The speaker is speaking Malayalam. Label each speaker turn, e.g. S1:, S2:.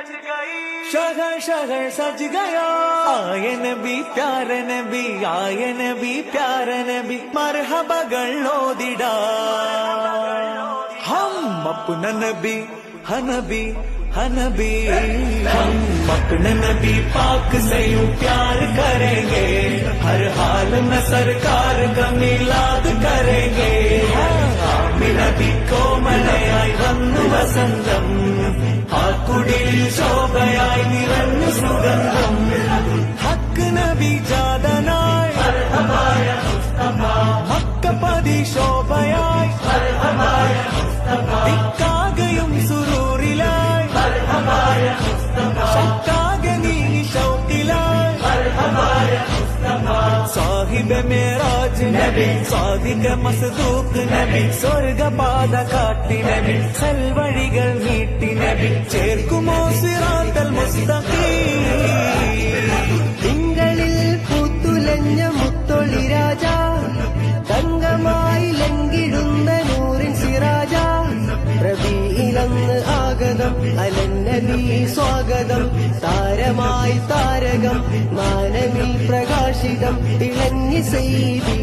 S1: शहर शहर सज गया, आए नबी प्यारे नबी, आए नबी प्यारे नबी, मरहबകൾ ഓതിടാ. हम अपना नबी हनबी हनबी, हम अपने नबी पाक से यूं प्यार करेंगे, हर हाल में सरकार का मिलाद करेंगे. നബി കോമലയായി വന്നു വസന്തം, ആ കുടിൽ ശോഭയായി നിറഞ്ഞു സുഗന്ധം. ഹക്ക് നബി ജാതനായി മക്കപതി ശോഭയായി, ദിക്കാകയും സുരൂറിലായി, ശക്കാകെ നീ ശൗക്കിലായി. സാഹിബ് മേറാജ് നബി, സാദിക മസ്ദൂഖ് നബി, സ്വർഗപാത കാട്ടി നബി, സൽവഴികൾ നീട്ടി നബി, ചേർക്കുമോ സിറാത്തൽ മുസ്തഖീം.
S2: തിങ്കളിൽ പൂത്തുലഞ്ഞ മുത്തൊളി രാജ, തങ്കമായി ലങ്കിടുന്ന നൂറിൻ സിറാജ, റബീഇലന്ന് ആഗതം അലന്നബി സ്വാഗതം, താരമായി താരകം മാനവിൽ പ്രകാശിതം തിളങ്ങി സൈബി.